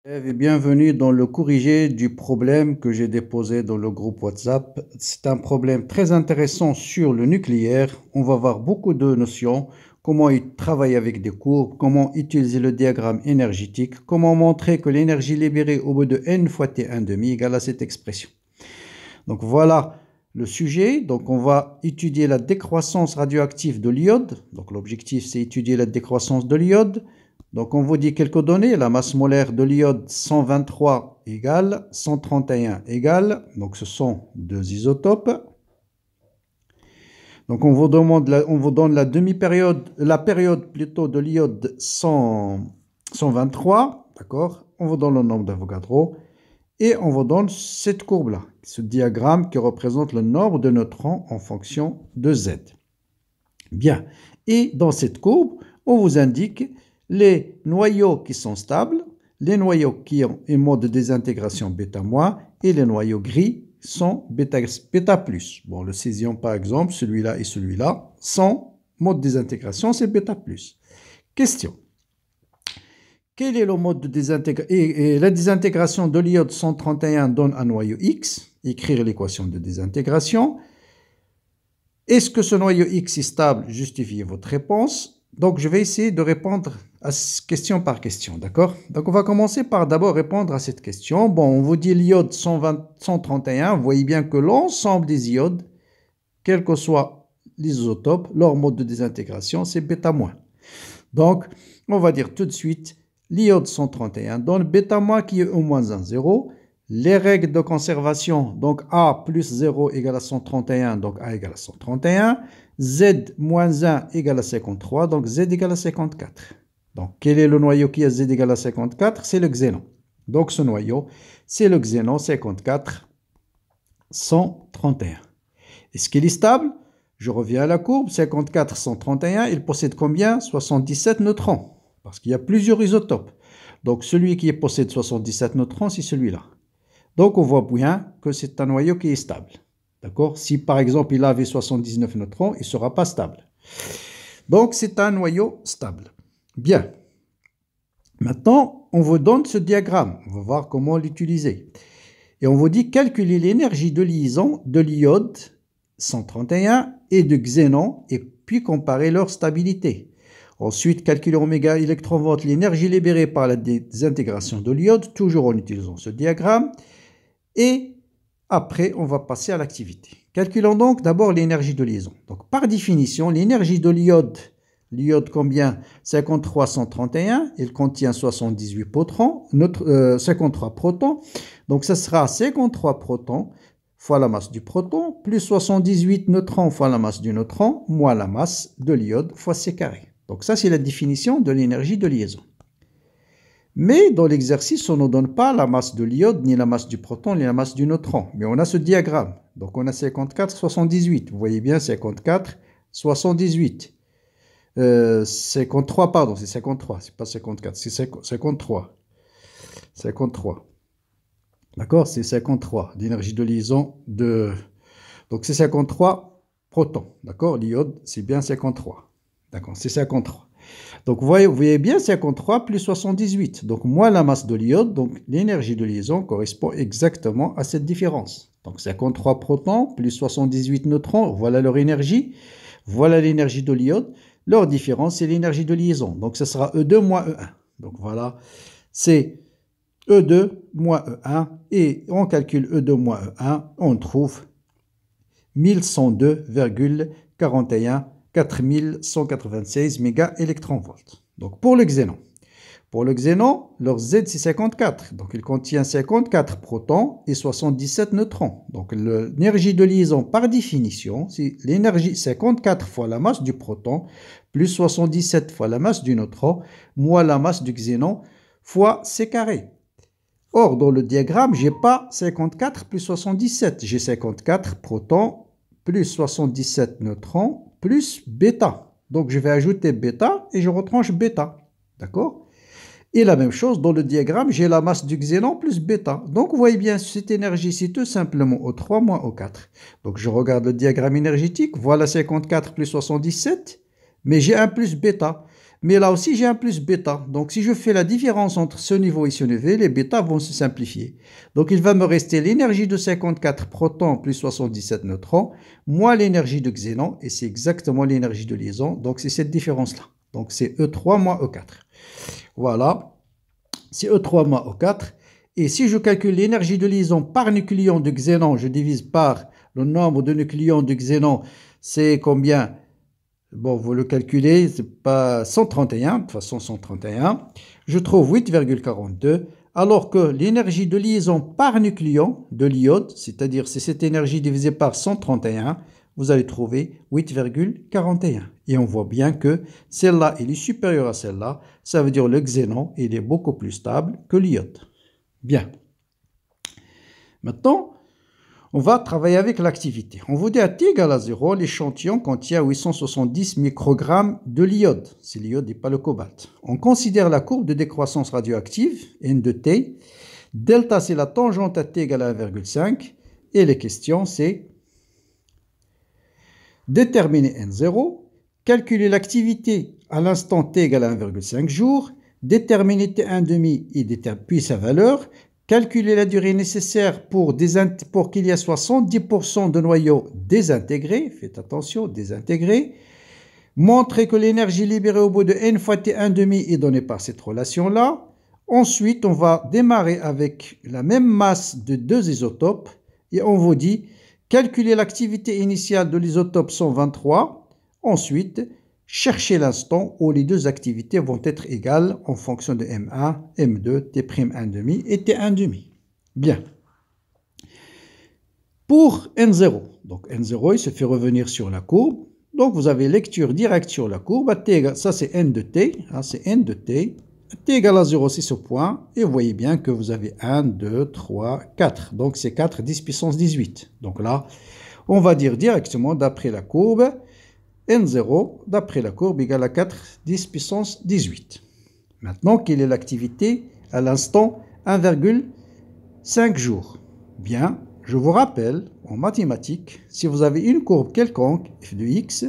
Et bienvenue dans le corrigé du problème que j'ai déposé dans le groupe WhatsApp. C'est un problème très intéressant sur le nucléaire. On va voir beaucoup de notions, comment il travaille avec des courbes, comment utiliser le diagramme énergétique, comment montrer que l'énergie libérée au bout de n fois T1/2 égale à cette expression. Donc voilà le sujet. Donc on va étudier la décroissance radioactive de l'iode. Donc l'objectif c'est étudier la décroissance de l'iode. Donc on vous dit quelques données. La masse molaire de l'iode 123 égale 131 égale. Donc ce sont deux isotopes. Donc on vous donne la demi-période, la période plutôt de l'iode 123, d'accord? On vous donne le nombre d'Avogadro et on vous donne cette courbe-là, ce diagramme qui représente le nombre de neutrons en fonction de Z. Bien. Et dans cette courbe, on vous indique les noyaux qui sont stables, les noyaux qui ont un mode de désintégration β- et les noyaux gris sont β+. Bon, le césium par exemple, celui-là et celui-là, sont mode de désintégration, c'est β+. Question. Quel est le mode de désintégration? Et la désintégration de l'iode 131 donne un noyau X. Écrire l'équation de désintégration. Est-ce que ce noyau X est stable? Justifiez votre réponse. Donc, je vais essayer de répondre à question par question, d'accord? Donc, on va commencer par d'abord répondre à cette question. Bon, on vous dit l'iode 131. Vous voyez bien que l'ensemble des iodes, quel que soit l'isotope, leur mode de désintégration, c'est β-. Donc, on va dire tout de suite, l'iode 131 donne β- qui est au moins 1, 0. Les règles de conservation, donc A plus 0 égale à 131, donc A égale à 131. Z moins 1 égale à 53, donc Z égale à 54. Donc, quel est le noyau qui a Z égale à 54? C'est le xénon. Donc, ce noyau, c'est le xénon 54, 131. Est-ce qu'il est stable? Je reviens à la courbe, 54, 131, il possède combien? 77 neutrons, parce qu'il y a plusieurs isotopes. Donc, celui qui possède 77 neutrons, c'est celui-là. Donc, on voit bien que c'est un noyau qui est stable. D'accord? Si, par exemple, il avait 79 neutrons, il ne sera pas stable. Donc, c'est un noyau stable. Bien. Maintenant, on vous donne ce diagramme. On va voir comment l'utiliser. Et on vous dit calculer l'énergie de liaison de l'iode 131 et de xénon et puis comparer leur stabilité. Ensuite, calculer oméga électronvolt, l'énergie libérée par la désintégration de l'iode, toujours en utilisant ce diagramme. Et après, on va passer à l'activité. Calculons donc d'abord l'énergie de liaison. Donc, par définition, l'énergie de l'iode combien? 53, 131, il contient 78 protons, 53 protons. Donc, ça sera 53 protons fois la masse du proton, plus 78 neutrons fois la masse du neutron, moins la masse de l'iode fois C carré. Donc, ça, c'est la définition de l'énergie de liaison. Mais dans l'exercice, on ne donne pas la masse de l'iode, ni la masse du proton, ni la masse du neutron. Mais on a ce diagramme. Donc, on a 54, 78. Vous voyez bien, 54, 78. 53, pardon, c'est 53. C'est pas 54, c'est 53. 53. D'accord? C'est 53. L'énergie de liaison de... Donc, c'est 53 protons. D'accord? L'iode, c'est bien 53. D'accord? C'est 53. Donc, vous voyez bien 53 plus 78. Donc, moins la masse de l'iode. Donc, l'énergie de liaison correspond exactement à cette différence. Donc, 53 protons plus 78 neutrons. Voilà leur énergie. Voilà l'énergie de l'iode. Leur différence, c'est l'énergie de liaison. Donc, ce sera E2 moins E1. Donc, voilà. C'est E2 moins E1. Et on calcule E2 moins E1. On trouve 1102,41 4196 mégaélectronvolts. Donc, pour le xénon. Pour le xénon, leur Z, c'est 54. Donc, il contient 54 protons et 77 neutrons. Donc, l'énergie de liaison, par définition, c'est l'énergie 54 fois la masse du proton, plus 77 fois la masse du neutron, moins la masse du xénon, fois C carré. Or, dans le diagramme, je n'ai pas 54 plus 77. J'ai 54 protons plus 77 neutrons plus bêta. Donc, je vais ajouter bêta et je retranche bêta. D'accord? Et la même chose, dans le diagramme, j'ai la masse du xénon plus bêta. Donc, vous voyez bien, cette énergie, c'est tout simplement O3 moins O4. Donc, je regarde le diagramme énergétique. Voilà 54 plus 77, mais j'ai un plus bêta. Mais là aussi, j'ai un plus bêta. Donc, si je fais la différence entre ce niveau et ce niveau, les bêtas vont se simplifier. Donc, il va me rester l'énergie de 54 protons plus 77 neutrons, moins l'énergie de xénon, et c'est exactement l'énergie de liaison. Donc, c'est cette différence-là. Donc, c'est E3 moins E4. Voilà, c'est E3 moins E4. Et si je calcule l'énergie de liaison par nucléon de xénon, je divise par le nombre de nucléons de xénon, c'est combien? Bon, vous le calculez, c'est pas 131, de toute façon 131. Je trouve 8,42, alors que l'énergie de liaison par nucléon de l'iode, c'est-à-dire c'est cette énergie divisée par 131, vous allez trouver 8,41. Et on voit bien que celle-là, elle est supérieure à celle-là. Ça veut dire le xénon, il est beaucoup plus stable que l'iode. Bien. Maintenant, on va travailler avec l'activité. On vous dit à t égale à 0, l'échantillon contient 870 microgrammes de l'iode. C'est l'iode et pas le cobalt. On considère la courbe de décroissance radioactive, N de T. Delta, c'est la tangente à t égale à 1,5. Et les questions, c'est déterminer N0, calculer l'activité à l'instant t égale à 1,5 jours, déterminer T1,5 et puis sa valeur, calculer la durée nécessaire pour qu'il y ait 70% de noyaux désintégrés, faites attention, désintégrés, montrer que l'énergie libérée au bout de n fois T1,5 est donnée par cette relation-là. Ensuite, on va démarrer avec la même masse de deux isotopes et on vous dit calculer l'activité initiale de l'isotope 123. Ensuite, chercher l'instant où les deux activités vont être égales en fonction de M1, M2, T'1,5 et T1,5. Bien. Pour N0, donc N0, il se fait revenir sur la courbe. Donc vous avez lecture directe sur la courbe. À T égale, ça c'est N de T, hein, c'est N de T. À T égale à 0, c'est ce point. Et vous voyez bien que vous avez 1, 2, 3, 4. Donc c'est 4, 10 puissance 18. Donc là, on va dire directement d'après la courbe, N0, d'après la courbe, égale à 4, 10 puissance 18. Maintenant, quelle est l'activité à l'instant 1,5 jours? Bien, je vous rappelle, en mathématiques, si vous avez une courbe quelconque, f de x,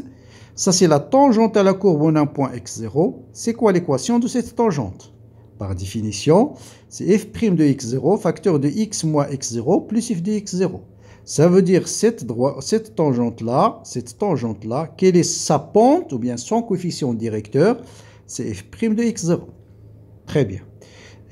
ça c'est la tangente à la courbe en un point x0. C'est quoi l'équation de cette tangente? Par définition, c'est f' de x0, facteur de x moins x0 plus f de x0. Ça veut dire cette tangente-là, quelle est sa pente ou bien son coefficient directeur? C'est f' de x0. Très bien.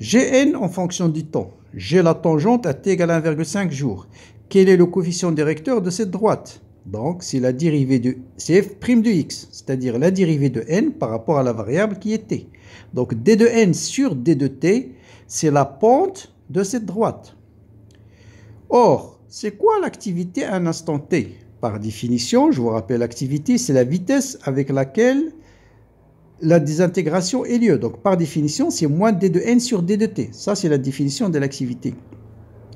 Gn en fonction du temps. J'ai la tangente à t égale à 1,5 jours. Quel est le coefficient directeur de cette droite? Donc, c'est la dérivée de f' de x, c'est-à-dire la dérivée de n par rapport à la variable qui est t. Donc, d de n sur d de t, c'est la pente de cette droite. Or, c'est quoi l'activité à un instant t? Par définition, je vous rappelle, l'activité, c'est la vitesse avec laquelle la désintégration ait lieu. Donc, par définition, c'est moins d de n sur d de t. Ça, c'est la définition de l'activité.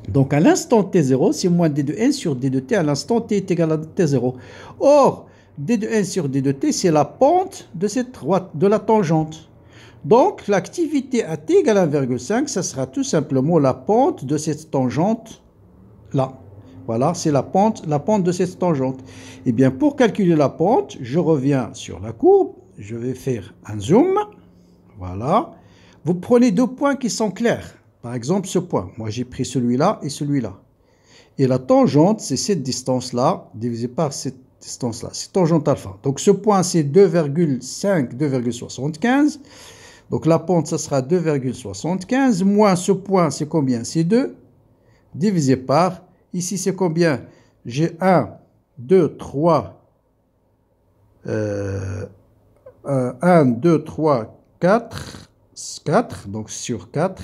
Donc, à l'instant t0, c'est moins d de n sur d de t à l'instant t est égal à t0. Or, d de n sur d de t, c'est la pente de cette droite, de la tangente. Donc, l'activité à t égale à 1,5, ça sera tout simplement la pente de cette tangente-là. Voilà, c'est la pente de cette tangente. Et bien, pour calculer la pente, je reviens sur la courbe. Je vais faire un zoom. Voilà. Vous prenez deux points qui sont clairs. Par exemple, ce point. Moi, j'ai pris celui-là et celui-là. Et la tangente, c'est cette distance-là divisée par cette distance-là. C'est tangente alpha. Donc, ce point, c'est 2,5, 2,75. Donc, la pente, ça sera 2,75. Moins ce point, c'est combien? C'est 2. Divisé par, ici, c'est combien? J'ai 1, 2, 3, 1, 2, 3, 4, 4, donc sur 4,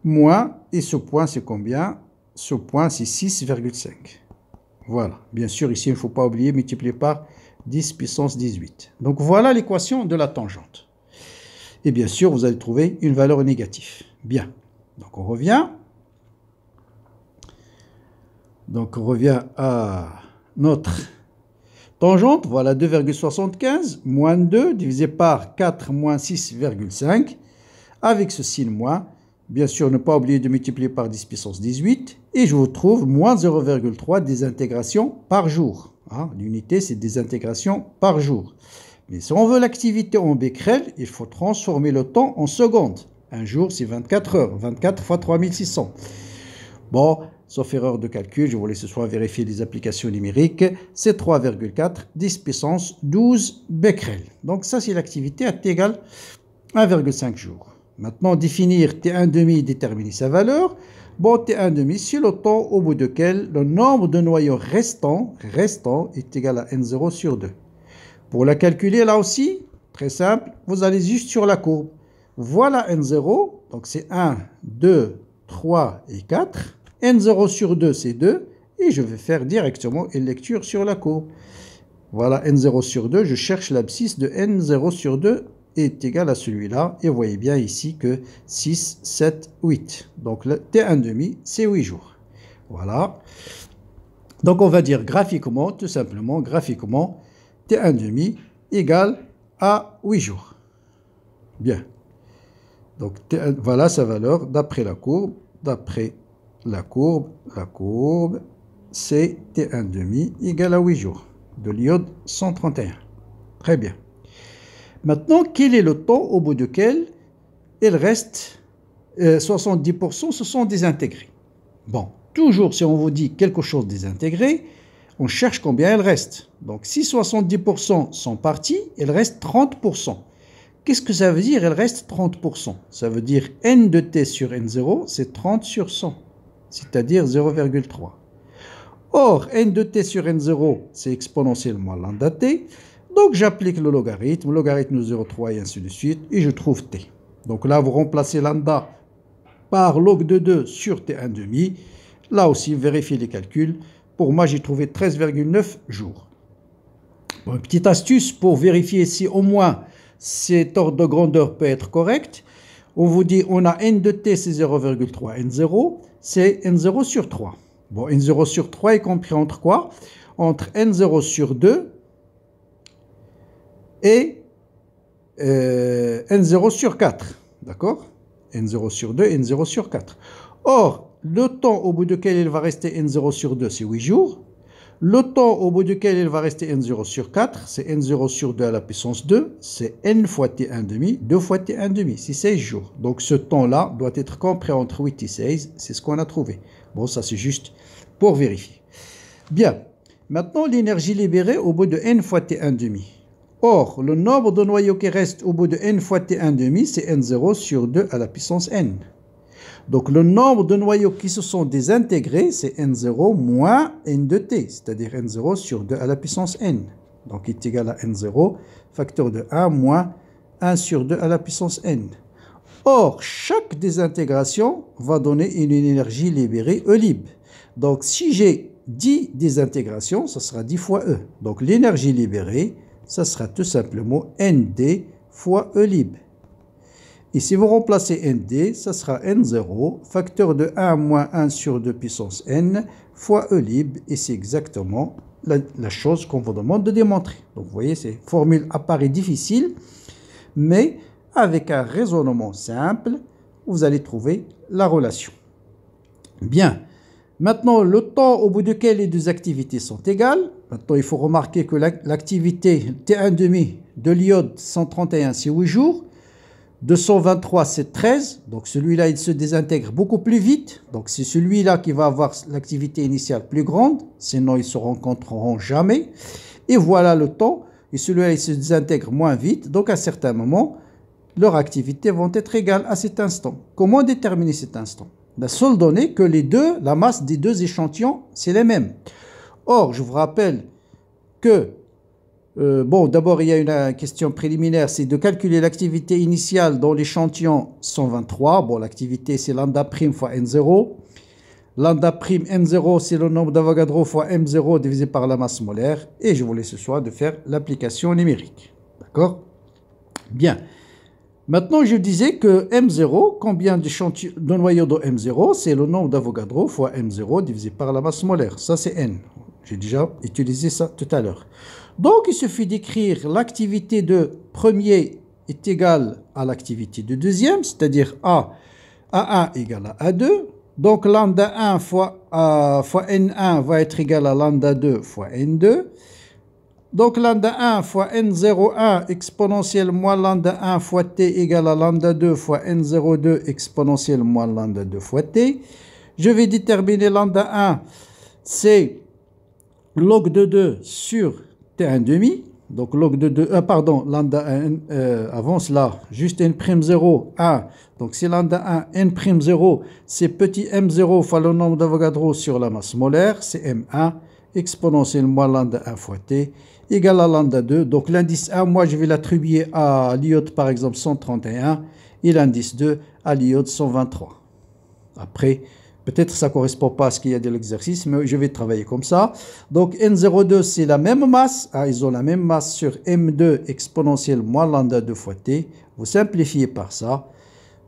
moins, et ce point c'est combien? Ce point c'est 6,5. Voilà, bien sûr ici il ne faut pas oublier, multiplier par 10 puissance 18. Donc voilà l'équation de la tangente. Et bien sûr vous allez trouver une valeur négative. Bien, donc on revient. Donc on revient à notre tangente, voilà 2,75 moins 2 divisé par 4 moins 6,5 avec ce signe moins. Bien sûr, ne pas oublier de multiplier par 10 puissance 18 et je vous trouve moins 0,3 désintégration par jour. Hein, l'unité, c'est désintégration par jour. Mais si on veut l'activité en becquerel, il faut transformer le temps en secondes. Un jour, c'est 24 heures. 24 fois 3600. Bon, sauf erreur de calcul, je voulais ce soir vérifier les applications numériques. C'est 3,4, 10 puissance 12 becquerel. Donc ça, c'est l'activité à t égale 1,5 jours. Maintenant, définir T1,5, déterminer sa valeur. Bon, T1,5, c'est le temps au bout duquel le nombre de noyaux restants est égal à N0 sur 2. Pour la calculer, là aussi, très simple, vous allez juste sur la courbe. Voilà N0, donc c'est 1, 2, 3 et 4. N0 sur 2, c'est 2. Et je vais faire directement une lecture sur la courbe. Voilà N0 sur 2, je cherche l'abscisse de N0 sur 2 est égal à celui-là. Et vous voyez bien ici que 6, 7, 8. Donc le T1,5, c'est 8 jours. Voilà. Donc on va dire graphiquement, tout simplement, graphiquement, T1,5 égale à 8 jours. Bien. Donc voilà sa valeur d'après la courbe. D'après la courbe, c'est T1,5 égale à 8 jours de l'iode 131. Très bien. Maintenant, quel est le temps au bout duquel il reste 70%, ce sont désintégrés. Bon, toujours si on vous dit quelque chose désintégré, on cherche combien il reste. Donc si 70% sont partis, il reste 30%. Qu'est-ce que ça veut dire, il reste 30%? Ça veut dire n de t sur n0, c'est 30 sur 100, c'est-à-dire 0,3. Or, n de t sur n0, c'est exponentiellement lambda t. Donc, j'applique le logarithme de 0,3 et ainsi de suite, et je trouve t. Donc là, vous remplacez lambda par log de 2 sur t1,5. Là aussi, vérifiez les calculs. Pour moi, j'ai trouvé 13,9 jours. Bon, une petite astuce pour vérifier si au moins cet ordre de grandeur peut être correct. On vous dit, on a n de t, c'est 0,3. n0, c'est n0 sur 3. Bon, n0 sur 3 est compris entre quoi? Entre n0 sur 2 et n0 sur 4. D'accord? n0 sur 2 et n0 sur 4. Or, le temps au bout duquel il va rester n0 sur 2, c'est 8 jours. Le temps au bout duquel il va rester n0 sur 4, c'est n0 sur 2 à la puissance 2, c'est n fois t1,5, 2 fois t1,5, c'est 16 jours. Donc ce temps-là doit être compris entre 8 et 16, c'est ce qu'on a trouvé. Bon, ça c'est juste pour vérifier. Bien, maintenant l'énergie libérée au bout de n fois t1,5. Or, le nombre de noyaux qui reste au bout de n fois t1,5, c'est n0 sur 2 à la puissance n. Donc, le nombre de noyaux qui se sont désintégrés, c'est n0 moins n de t, c'est-à-dire n0 sur 2 à la puissance n. Donc, il est égal à n0, facteur de 1 moins 1 sur 2 à la puissance n. Or, chaque désintégration va donner une énergie libérée E lib. Donc, si j'ai 10 désintégrations, ça sera 10 fois E. Donc, l'énergie libérée, ça sera tout simplement nd fois E lib. Et si vous remplacez nd, ça sera n0, facteur de 1 moins 1 sur 2 puissance n, fois E lib, et c'est exactement la chose qu'on vous demande de démontrer. Donc vous voyez, cette formule apparaît difficile, mais avec un raisonnement simple, vous allez trouver la relation. Bien, maintenant le temps au bout duquel les deux activités sont égales. Maintenant il faut remarquer que l'activité T1,5 de l'iode 131 c'est 8 jours. 223 c'est 13, donc celui-là il se désintègre beaucoup plus vite, donc c'est celui-là qui va avoir l'activité initiale plus grande, sinon ils se rencontreront jamais. Et voilà le temps, et celui-là il se désintègre moins vite, donc à certains moments, leurs activités vont être égales à cet instant. Comment déterminer cet instant? La seule donnée que les deux, la masse des deux échantillons, c'est les mêmes. Or, je vous rappelle que bon, d'abord, il y a une question préliminaire, c'est de calculer l'activité initiale dans l'échantillon 123. Bon, l'activité, c'est lambda prime fois N0. Lambda prime N0, c'est le nombre d'Avogadro fois M0 divisé par la masse molaire. Et je vous laisse ce soir de faire l'application numérique. D'accord? Bien. Maintenant, je disais que M0, combien de noyaux de M0? C'est le nombre d'Avogadro fois M0 divisé par la masse molaire. Ça, c'est N. J'ai déjà utilisé ça tout à l'heure. Donc, il suffit d'écrire l'activité de premier est égale à l'activité de deuxième, c'est-à-dire A1 égale à A2. Donc, lambda 1 fois N1 va être égal à lambda 2 fois N2. Donc lambda 1 fois n01 exponentielle moins lambda 1 fois t égale à lambda 2 fois n02 exponentielle moins lambda 2 fois t. Je vais déterminer lambda 1, c'est log de 2 sur t1 demi. Donc log de 2, pardon, lambda 1 avance là, juste n'0, 1. Donc c'est lambda 1, n'0, c'est petit m0 fois le nombre d'Avogadro sur la masse molaire, c'est m1 exponentielle moins lambda 1 fois t égale à lambda 2. Donc l'indice 1, moi je vais l'attribuer à l'iode par exemple 131 et l'indice 2 à l'iode 123. Après, peut-être ça ne correspond pas à ce qu'il y a de l'exercice, mais je vais travailler comme ça. Donc N02, c'est la même masse. Ils ont la même masse sur M2 exponentielle moins lambda 2 fois T. Vous simplifiez par ça.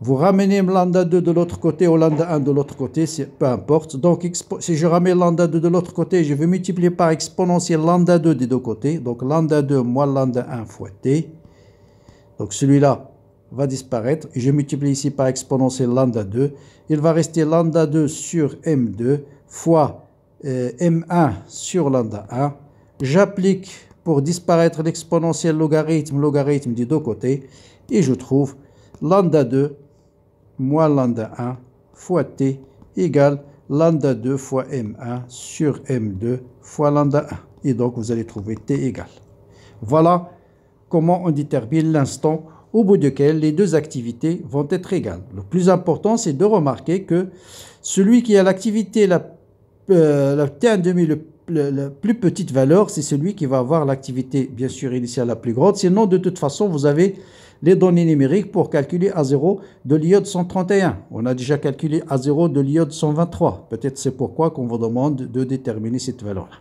Vous ramenez lambda 2 de l'autre côté ou lambda 1 de l'autre côté, peu importe. Donc si je ramène lambda 2 de l'autre côté, je vais multiplier par exponentielle lambda 2 des deux côtés. Donc lambda 2 moins lambda 1 fois T. Donc celui-là va disparaître. Et je multiplie ici par exponentielle lambda 2. Il va rester lambda 2 sur M2 fois M1 sur lambda 1. J'applique pour disparaître l'exponentielle logarithme des deux côtés. Et je trouve lambda 2 moins lambda 1 fois t égale lambda 2 fois m1 sur m2 fois lambda 1. Et donc, vous allez trouver t égale. Voilà comment on détermine l'instant au bout duquel les deux activités vont être égales. Le plus important, c'est de remarquer que celui qui a l'activité la t1,5 la plus petite valeur, c'est celui qui va avoir l'activité, bien sûr, initiale la plus grande. Sinon, de toute façon, vous avez les données numériques pour calculer A0 de l'iode 131. On a déjà calculé A0 de l'iode 123. Peut-être c'est pourquoi qu'on vous demande de déterminer cette valeur-là.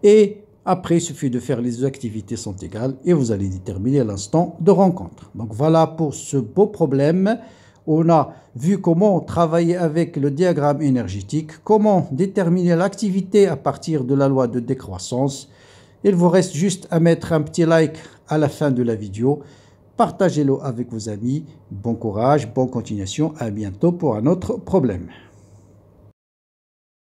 Et après, il suffit de faire les deux activités sont égales et vous allez déterminer l'instant de rencontre. Donc voilà pour ce beau problème. On a vu comment travailler avec le diagramme énergétique, comment déterminer l'activité à partir de la loi de décroissance. Il vous reste juste à mettre un petit like à la fin de la vidéo. Partagez-le avec vos amis. Bon courage, bonne continuation. À bientôt pour un autre problème.